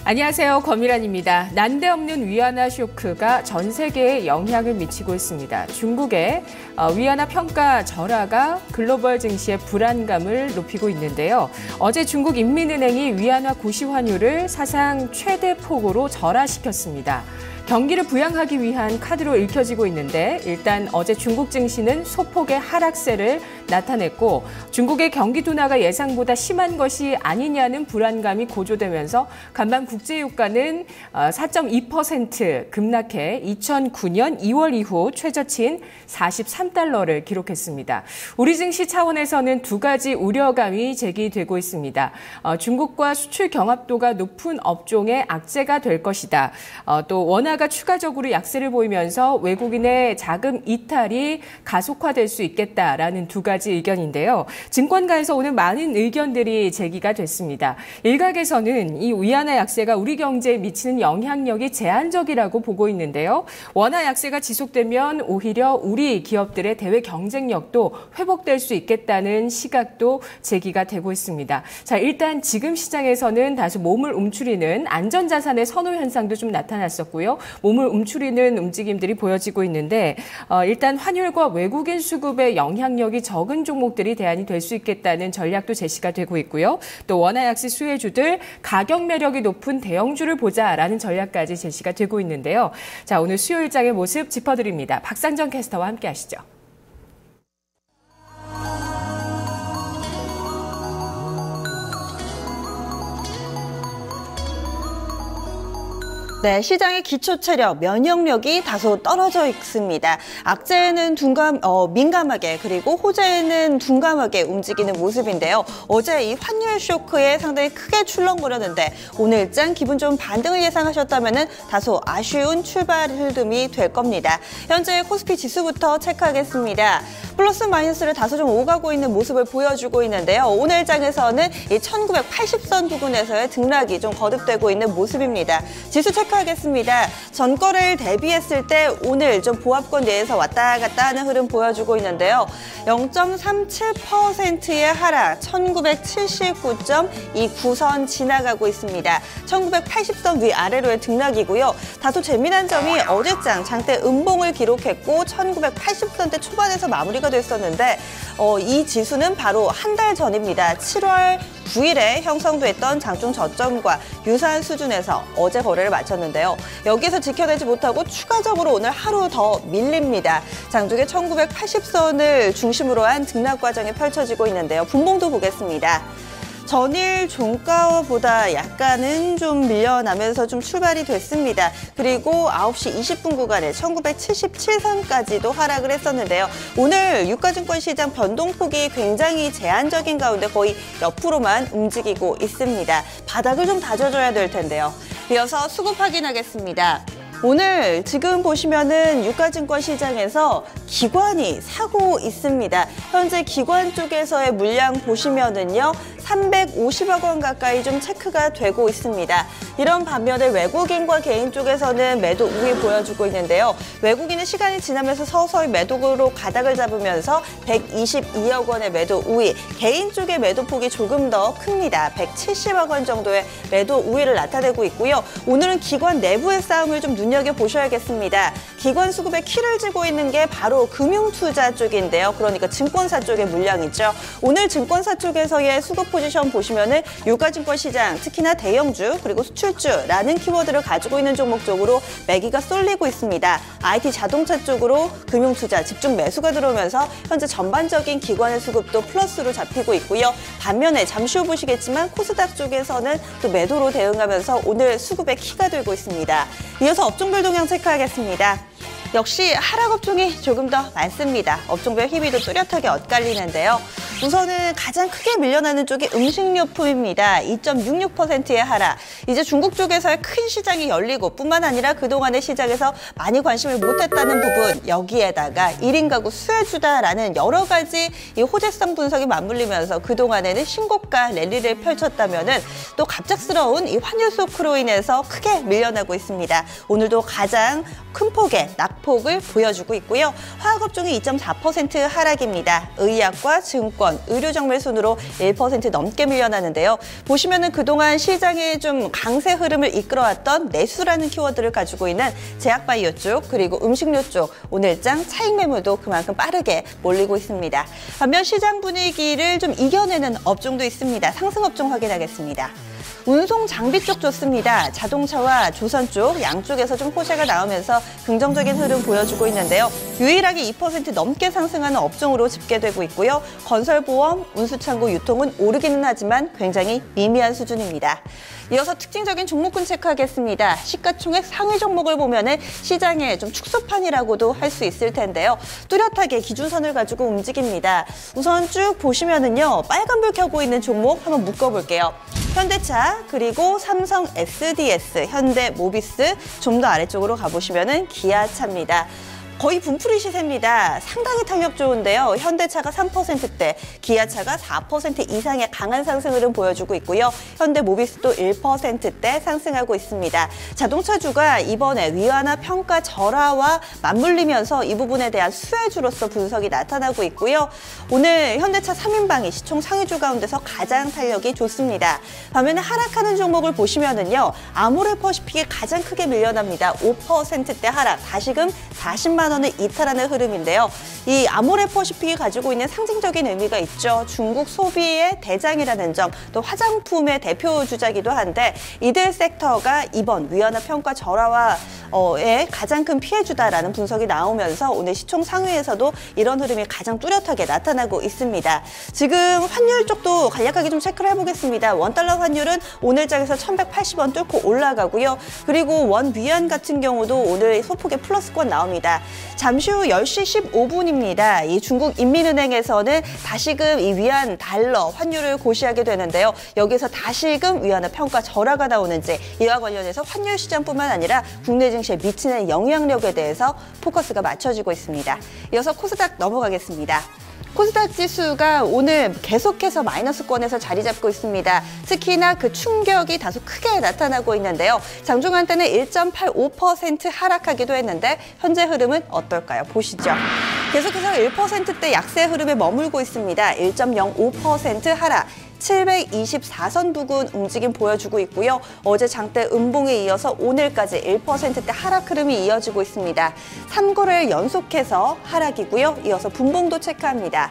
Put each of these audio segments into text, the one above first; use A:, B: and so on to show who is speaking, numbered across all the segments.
A: 안녕하세요. 권미란입니다. 난데없는 위안화 쇼크가 전 세계에 영향을 미치고 있습니다. 중국의 위안화 평가 절하가 글로벌 증시의 불안감을 높이고 있는데요. 어제 중국 인민은행이 위안화 고시 환율을 사상 최대 폭으로 절하시켰습니다. 경기를 부양하기 위한 카드로 읽혀지고 있는데 일단 어제 중국 증시는 소폭의 하락세를 나타냈고 중국의 경기 둔화가 예상보다 심한 것이 아니냐는 불안감이 고조되면서 간밤 국제유가는 4.2% 급락해 2009년 2월 이후 최저치인 43달러를 기록했습니다. 우리 증시 차원에서는 두 가지 우려감이 제기되고 있습니다. 중국과 수출 경합도가 높은 업종의 악재가 될 것이다. 또 원화가 추가적으로 약세를 보이면서 외국인의 자금 이탈이 가속화될 수 있겠다라는 두 가지 의견인데요. 증권가에서 오늘 많은 의견들이 제기가 됐습니다. 일각에서는 이 위안화 약세가 우리 경제에 미치는 영향력이 제한적이라고 보고 있는데요. 원화 약세가 지속되면 오히려 우리 기업들의 대외 경쟁력도 회복될 수 있겠다는 시각도 제기가 되고 있습니다. 자, 일단 지금 시장에서는 다소 몸을 움츠리는 안전자산의 선호 현상도 좀 나타났었고요. 몸을 움츠리는 움직임들이 보여지고 있는데 일단 환율과 외국인 수급의 영향력이 적은 종목들이 대안이 될 수 있겠다는 전략도 제시가 되고 있고요. 또 원화 약세 수혜주들 가격 매력이 높은 대형주를 보자라는 전략까지 제시가 되고 있는데요. 자, 오늘 수요일장의 모습 짚어드립니다. 박상정 캐스터와 함께 하시죠.
B: 네, 시장의 기초 체력, 면역력이 다소 떨어져 있습니다. 악재에는 민감하게 그리고 호재에는 둔감하게 움직이는 모습인데요. 어제 이 환율 쇼크에 상당히 크게 출렁거렸는데 오늘 일장 기분 좋은 반등을 예상하셨다면 다소 아쉬운 출발 흐름이 될 겁니다. 현재 코스피 지수부터 체크하겠습니다. 플러스 마이너스를 다소 좀 오가고 있는 모습을 보여주고 있는데요. 오늘 장에서는 이 1980선 부근에서의 등락이 좀 거듭되고 있는 모습입니다. 지수 체크하겠습니다. 전거래일 대비했을 때 오늘 좀 보합권 내에서 왔다 갔다 하는 흐름 보여주고 있는데요. 0.37%의 하락, 1979.29선 지나가고 있습니다. 1980선 위아래로의 등락이고요. 다소 재미난 점이 어제장 장대 음봉을 기록했고 1980선대 초반에서 마무리가 됐었는데 이 지수는 바로 한 달 전입니다. 7월 9일에 형성됐던 장중 저점과 유사한 수준에서 어제 거래를 마쳤는데요. 여기서 지켜내지 못하고 추가적으로 오늘 하루 더 밀립니다. 장중에 1980선을 중심으로 한 등락 과정이 펼쳐지고 있는데요. 분봉도 보겠습니다. 전일 종가보다 약간은 좀 밀려나면서 좀 출발이 됐습니다. 그리고 9시 20분 구간에 1977선까지도 하락을 했었는데요. 오늘 유가증권 시장 변동폭이 굉장히 제한적인 가운데 거의 옆으로만 움직이고 있습니다. 바닥을 좀 다져줘야 될 텐데요. 이어서 수급 확인하겠습니다. 오늘 지금 보시면은 유가증권 시장에서 기관이 사고 있습니다. 현재 기관 쪽에서의 물량 보시면은요. 350억 원 가까이 좀 체크가 되고 있습니다. 이런 반면에 외국인과 개인 쪽에서는 매도 우위 보여주고 있는데요. 외국인은 시간이 지나면서 서서히 매도로 가닥을 잡으면서 122억 원의 매도 우위, 개인 쪽의 매도폭이 조금 더 큽니다. 170억 원 정도의 매도 우위를 나타내고 있고요. 오늘은 기관 내부의 싸움을 좀 눈여겨보셔야겠습니다. 기관 수급에 키를 쥐고 있는 게 바로 금융투자 쪽인데요. 그러니까 증권사 쪽의 물량이죠. 오늘 증권사 쪽에서의 수급 포지션 보시면은 유가증권 시장, 특히나 대형주 그리고 수출주라는 키워드를 가지고 있는 종목 쪽으로 매기가 쏠리고 있습니다. IT 자동차 쪽으로 금융투자 집중 매수가 들어오면서 현재 전반적인 기관의 수급도 플러스로 잡히고 있고요. 반면에 잠시 후 보시겠지만 코스닥 쪽에서는 또 매도로 대응하면서 오늘 수급에 키가 들고 있습니다. 이어서 업종별 동향 체크하겠습니다. 역시 하락 업종이 조금 더 많습니다. 업종별 희비도 뚜렷하게 엇갈리는데요. 우선은 가장 크게 밀려나는 쪽이 음식료품입니다. 2.66%의 하락. 이제 중국 쪽에서의 큰 시장이 열리고 뿐만 아니라 그동안의 시장에서 많이 관심을 못했다는 부분, 여기에다가 1인 가구 수혜주다라는 여러 가지 이 호재성 분석이 맞물리면서 그동안에는 신고가 랠리를 펼쳤다면은 또 갑작스러운 이 환율 쇼크로 인해서 크게 밀려나고 있습니다. 오늘도 가장 큰 폭의 낙폭을 보여주고 있고요. 화학업종이 2.4% 하락입니다. 의약과 증권, 의료정밀 순으로 1% 넘게 밀려나는데요. 보시면은 그동안 시장의 좀 강세 흐름을 이끌어왔던 내수라는 키워드를 가지고 있는 제약바이오 쪽 그리고 음식료 쪽 오늘장 차익 매물도 그만큼 빠르게 몰리고 있습니다. 반면 시장 분위기를 좀 이겨내는 업종도 있습니다. 상승 업종 확인하겠습니다. 운송 장비 쪽 좋습니다. 자동차와 조선 쪽 양쪽에서 좀 호재가 나오면서 긍정적인 흐름 보여주고 있는데요. 유일하게 2% 넘게 상승하는 업종으로 집계되고 있고요. 건설보험, 운수창고, 유통은 오르기는 하지만 굉장히 미미한 수준입니다. 이어서 특징적인 종목군 체크하겠습니다. 시가총액 상위 종목을 보면은 시장의 좀 축소판이라고도 할 수 있을 텐데요. 뚜렷하게 기준선을 가지고 움직입니다. 우선 쭉 보시면은요. 빨간불 켜고 있는 종목 한번 묶어볼게요. 현대차, 그리고 삼성 SDS, 현대 모비스, 좀 더 아래쪽으로 가보시면은 기아차입니다. 거의 분풀이 시세입니다. 상당히 탄력 좋은데요. 현대차가 3%대, 기아차가 4% 이상의 강한 상승 흐름 보여주고 있고요. 현대모비스도 1%대 상승하고 있습니다. 자동차주가 이번에 위안화 평가 절하와 맞물리면서 이 부분에 대한 수혜주로서 분석이 나타나고 있고요. 오늘 현대차 3인방이 시총 상위주 가운데서 가장 탄력이 좋습니다. 반면에 하락하는 종목을 보시면은요. 아모레퍼시픽이 가장 크게 밀려납니다. 5%대 하락, 다시금 40만 원을 이탈하는 흐름인데요. 이 아모레퍼시픽이 가지고 있는 상징적인 의미가 있죠. 중국 소비의 대장이라는 점, 또 화장품의 대표 주자기도 한데 이들 섹터가 이번 위안화 평가 절하와의 가장 큰 피해주다라는 분석이 나오면서 오늘 시총 상위에서도 이런 흐름이 가장 뚜렷하게 나타나고 있습니다. 지금 환율 쪽도 간략하게 좀 체크를 해보겠습니다. 원달러 환율은 오늘장에서 1180원 뚫고 올라가고요. 그리고 원 위안 같은 경우도 오늘 소폭의 플러스권 나옵니다. 잠시 후 10시 15분입니다. 이 중국 인민은행에서는 다시금 이 위안 달러 환율을 고시하게 되는데요. 여기서 다시금 위안화 평가 절하가 나오는지 이와 관련해서 환율 시장뿐만 아니라 국내 증시에 미치는 영향력에 대해서 포커스가 맞춰지고 있습니다. 이어서 코스닥 넘어가겠습니다. 코스닥 지수가 오늘 계속해서 마이너스권에서 자리 잡고 있습니다. 특히나 그 충격이 다소 크게 나타나고 있는데요. 장중한 때는 1.85% 하락하기도 했는데 현재 흐름은 어떨까요? 보시죠. 계속해서 1%대 약세 흐름에 머물고 있습니다. 1.05% 하락. 724선 부근 움직임 보여주고 있고요. 어제 장대 음봉에 이어서 오늘까지 1%대 하락 흐름이 이어지고 있습니다. 3거래일 연속해서 하락이고요. 이어서 분봉도 체크합니다.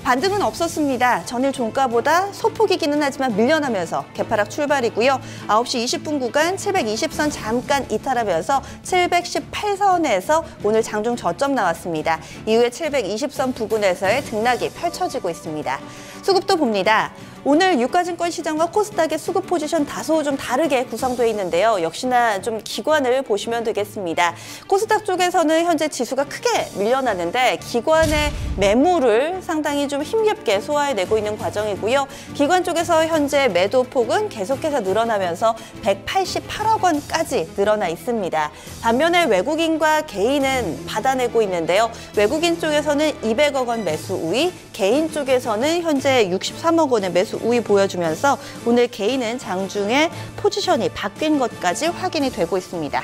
B: 반등은 없었습니다. 전일 종가보다 소폭이기는 하지만 밀려나면서 개파락 출발이고요. 9시 20분 구간 720선 잠깐 이탈하면서 718선에서 오늘 장중 저점 나왔습니다. 이후에 720선 부근에서의 등락이 펼쳐지고 있습니다. 수급도 봅니다. 오늘 유가증권 시장과 코스닥의 수급 포지션 다소 좀 다르게 구성되어 있는데요. 역시나 좀 기관을 보시면 되겠습니다. 코스닥 쪽에서는 현재 지수가 크게 밀려나는데 기관의 매물을 상당히 좀 힘겹게 소화해내고 있는 과정이고요. 기관 쪽에서 현재 매도폭은 계속해서 늘어나면서 188억 원까지 늘어나 있습니다. 반면에 외국인과 개인은 받아내고 있는데요. 외국인 쪽에서는 200억 원 매수 우위, 개인 쪽에서는 현재 63억 원의 매수 우위 보여주면서 오늘 개인은 장중에 포지션이 바뀐 것까지 확인이 되고 있습니다.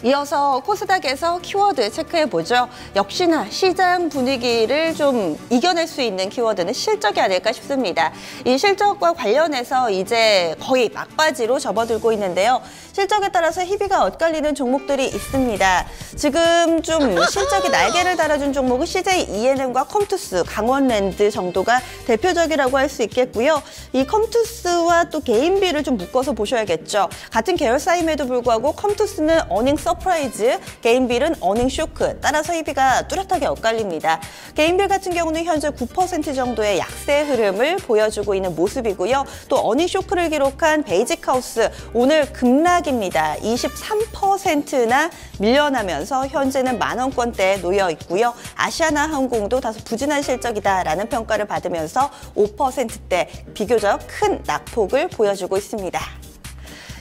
B: 이어서 코스닥에서 키워드 체크해보죠. 역시나 시장 분위기를 좀 이겨낼 수 있는 키워드는 실적이 아닐까 싶습니다. 이 실적과 관련해서 이제 거의 막바지로 접어들고 있는데요. 실적에 따라서 희비가 엇갈리는 종목들이 있습니다. 지금 좀 실적이 날개를 달아준 종목은 CJ ENM과 컴투스, 강원랜드 정도가 대표적이라고 할 수 있겠고요. 이 컴투스와 또 개인비를 좀 묶어서 보셔야겠죠. 같은 계열사임에도 불구하고 컴투스는 어닝 서프라이즈, 개인빌은 어닝 쇼크, 따라서 희비가 뚜렷하게 엇갈립니다. 개인빌 같은 경우는 현재 9% 정도의 약세 흐름을 보여주고 있는 모습이고요. 또 어닝 쇼크를 기록한 베이직하우스, 오늘 급락입니다. 23%나 밀려나면서 현재는 만원권대에 놓여 있고요. 아시아나항공도 다소 부진한 실적이다라는 평가를 받으면서 5%대 비교적 큰 낙폭을 보여주고 있습니다.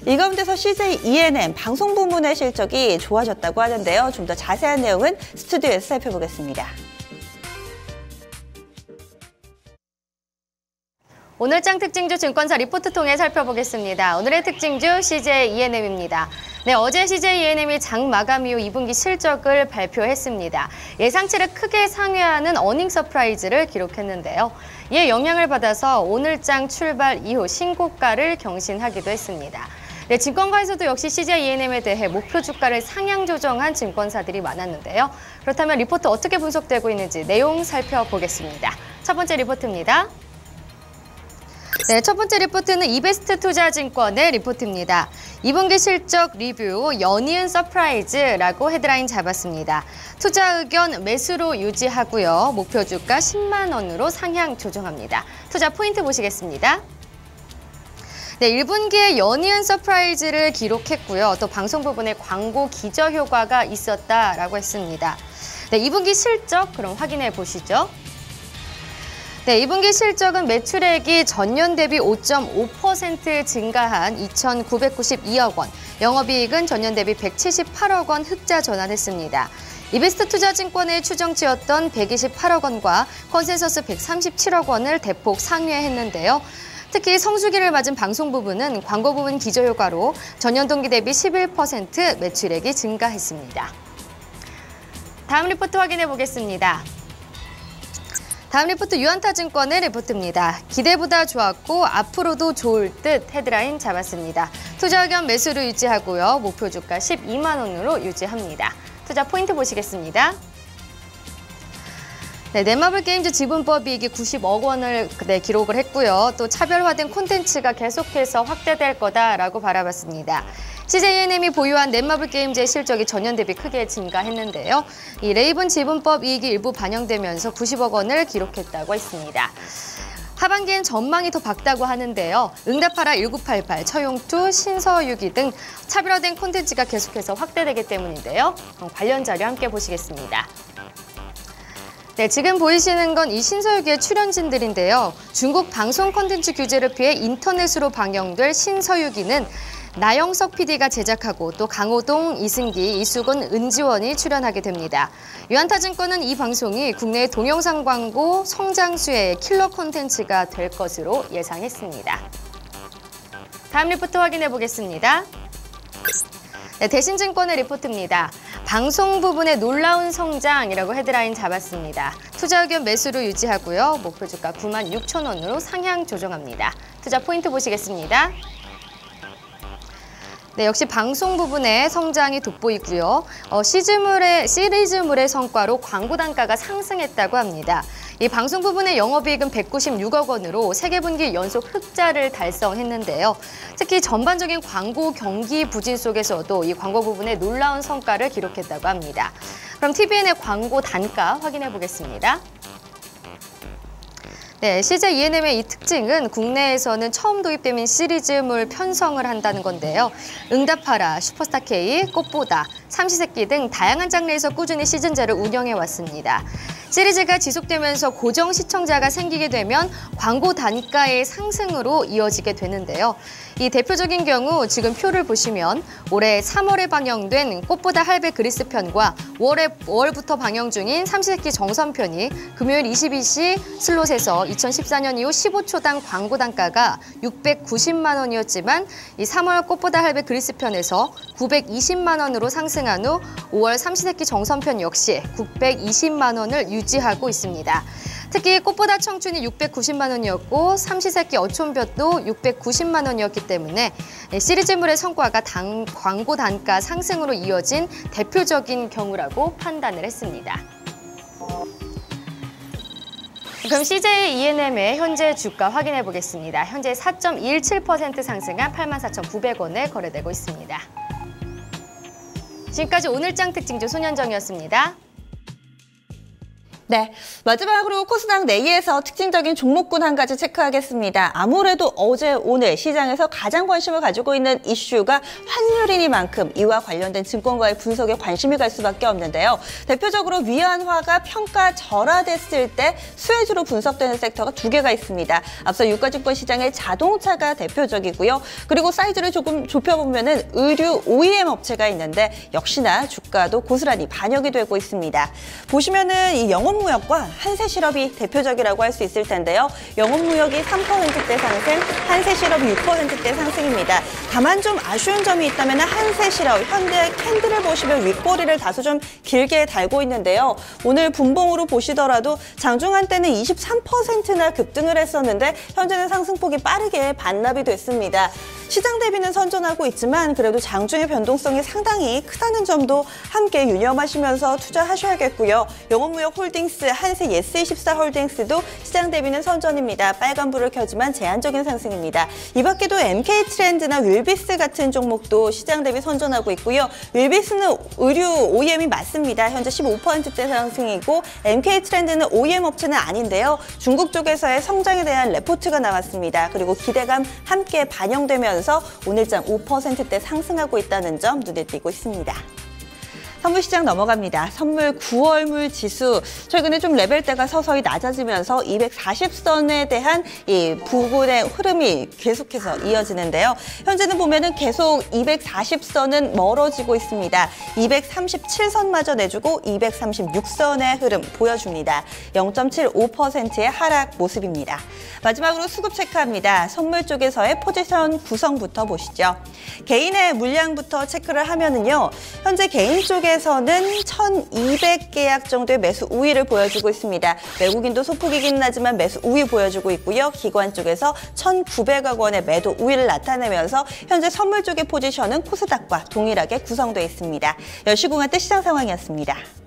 B: 이 가운데서 CJ ENM 방송 부문의 실적이 좋아졌다고 하는데요. 좀 더 자세한 내용은 스튜디오에서 살펴보겠습니다.
C: 오늘장 특징주 증권사 리포트 통해 살펴보겠습니다. 오늘의 특징주 CJ E&M입니다. 네, 어제 CJ E&M이 장 마감 이후 2분기 실적을 발표했습니다. 예상치를 크게 상회하는 어닝 서프라이즈를 기록했는데요. 이에 영향을 받아서 오늘장 출발 이후 신고가를 경신하기도 했습니다. 네, 증권가에서도 역시 CJ E&M에 대해 목표 주가를 상향 조정한 증권사들이 많았는데요. 그렇다면 리포트 어떻게 분석되고 있는지 내용 살펴보겠습니다. 첫 번째 리포트입니다. 네, 첫 번째 리포트는 이베스트 투자증권의 리포트입니다. 2분기 실적 리뷰 연이은 서프라이즈라고 헤드라인 잡았습니다. 투자 의견 매수로 유지하고요. 목표 주가 10만 원으로 상향 조정합니다. 투자 포인트 보시겠습니다. 네, 1분기에 연이은 서프라이즈를 기록했고요. 또 방송 부분에 광고 기저 효과가 있었다라고 했습니다. 네, 2분기 실적 그럼 확인해 보시죠. 네, 2분기 실적은 매출액이 전년 대비 5.5% 증가한 2,992억 원, 영업이익은 전년 대비 178억 원 흑자 전환했습니다. 이베스트 투자증권의 추정치였던 128억 원과 컨센서스 137억 원을 대폭 상회했는데요. 특히 성수기를 맞은 방송 부분은 광고 부분 기저 효과로 전년 동기 대비 11% 매출액이 증가했습니다. 다음 리포트 확인해 보겠습니다. 다음 리포트 유한타증권의 리포트입니다. 기대보다 좋았고 앞으로도 좋을 듯 헤드라인 잡았습니다. 투자 의견 매수를 유지하고요. 목표 주가 12만 원으로 유지합니다. 투자 포인트 보시겠습니다. 네, 넷마블 게임즈 지분법 이익이 90억 원을 기록을 했고요. 또 차별화된 콘텐츠가 계속해서 확대될 거다라고 바라봤습니다. CJ E&M이 보유한 넷마블 게임즈의 실적이 전년 대비 크게 증가했는데요. 이 레이븐 지분법 이익이 일부 반영되면서 90억 원을 기록했다고 했습니다. 하반기엔 전망이 더 밝다고 하는데요. 응답하라 1988, 처용투, 신서유기 등 차별화된 콘텐츠가 계속해서 확대되기 때문인데요. 관련 자료 함께 보시겠습니다. 네, 지금 보이시는 건 이 신서유기의 출연진들인데요. 중국 방송 콘텐츠 규제를 피해 인터넷으로 방영될 신서유기는 나영석 PD가 제작하고 또 강호동, 이승기, 이수근, 은지원이 출연하게 됩니다. 유한타증권은 이 방송이 국내 동영상 광고 성장수의 킬러 콘텐츠가 될 것으로 예상했습니다. 다음 리포트 확인해 보겠습니다. 네, 대신증권의 리포트입니다. 방송 부분의 놀라운 성장이라고 헤드라인 잡았습니다. 투자 의견 매수로 유지하고요. 목표 주가 9만 6천 원으로 상향 조정합니다. 투자 포인트 보시겠습니다. 네, 역시 방송 부분의 성장이 돋보이고요. 시리즈물의 성과로 광고 단가가 상승했다고 합니다. 이 방송 부분의 영업이익은 196억 원으로 3분기 연속 흑자를 달성했는데요. 특히 전반적인 광고 경기 부진 속에서도 이 광고 부분의 놀라운 성과를 기록했다고 합니다. 그럼 TVN의 광고 단가 확인해 보겠습니다. 네, CJ E&M의 이 특징은 국내에서는 처음 도입되는 시리즈물 편성을 한다는 건데요. 응답하라, 슈퍼스타 K, 꽃보다, 삼시세끼 등 다양한 장르에서 꾸준히 시즌제를 운영해 왔습니다. 시리즈가 지속되면서 고정 시청자가 생기게 되면 광고 단가의 상승으로 이어지게 되는데요. 이 대표적인 경우 지금 표를 보시면 올해 3월에 방영된 꽃보다 할배 그리스 편과 5월부터 방영 중인 삼시세끼 정선 편이 금요일 22시 슬롯에서 2014년 이후 15초당 광고 단가가 690만 원이었지만 이 3월 꽃보다 할배 그리스 편에서 920만 원으로 상승한 후 5월 삼시세끼 정선 편 역시 920만 원을 유지하고 있습니다. 특히 꽃보다 청춘이 690만 원이었고 삼시세끼 어촌볕도 690만 원이었기 때문에 시리즈물의 성과가 광고 단가 상승으로 이어진 대표적인 경우라고 판단을 했습니다. 그럼 CJ E&M의 현재 주가 확인해 보겠습니다. 현재 4.17% 상승한 84,900원에 거래되고 있습니다. 지금까지 오늘장 특징주 손현정이었습니다.
B: 네, 마지막으로 코스닥 내에서 특징적인 종목군 한 가지 체크하겠습니다. 아무래도 어제 오늘 시장에서 가장 관심을 가지고 있는 이슈가 환율이니만큼 이와 관련된 증권가의 분석에 관심이 갈 수밖에 없는데요. 대표적으로 위안화가 평가 절하됐을 때 수혜주로 분석되는 섹터가 두 개가 있습니다. 앞서 유가증권 시장의 자동차가 대표적이고요. 그리고 사이즈를 조금 좁혀보면은 의류 OEM 업체가 있는데 역시나 주가도 고스란히 반영이 되고 있습니다. 보시면은 이 영업 영업무역과 한세실업이 대표적이라고 할 수 있을 텐데요. 영업무역이 3%대 상승, 한세실업이 6%대 상승입니다. 다만 좀 아쉬운 점이 있다면 한세실업, 현대캔들을 보시면 윗꼬리를 다소 좀 길게 달고 있는데요. 오늘 분봉으로 보시더라도 장중 한때는 23%나 급등을 했었는데 현재는 상승폭이 빠르게 반납이 됐습니다. 시장 대비는 선전하고 있지만 그래도 장중의 변동성이 상당히 크다는 점도 함께 유념하시면서 투자하셔야겠고요. 영업무역 홀딩스, 한세 예스24 홀딩스도 시장 대비는 선전입니다. 빨간불을 켜지만 제한적인 상승입니다. 이 밖에도 MK트렌드나 윌비스 같은 종목도 시장 대비 선전하고 있고요. 윌비스는 의류 OEM이 맞습니다. 현재 15%대 상승이고 MK트렌드는 OEM 업체는 아닌데요. 중국 쪽에서의 성장에 대한 레포트가 나왔습니다. 그리고 기대감 함께 반영되면서 오늘장 5%대 상승하고 있다는 점 눈에 띄고 있습니다. 선물시장 넘어갑니다. 선물 9월물 지수 최근에 좀 레벨대가 서서히 낮아지면서 240선에 대한 이 부분의 흐름이 계속해서 이어지는데요. 현재는 보면은 계속 240선은 멀어지고 있습니다. 237선마저 내주고 236선의 흐름 보여줍니다. 0.75%의 하락 모습입니다. 마지막으로 수급 체크합니다. 선물 쪽에서의 포지션 구성부터 보시죠. 개인의 물량부터 체크를 하면은요. 현재 개인 쪽에서는 1,200계약 정도의 매수 우위를 보여주고 있습니다. 외국인도 소폭이긴 하지만 매수 우위 보여주고 있고요. 기관 쪽에서 1,900억 원의 매도 우위를 나타내면서 현재 선물 쪽의 포지션은 코스닥과 동일하게 구성되어 있습니다. 10시 공화 때 시장 상황이었습니다.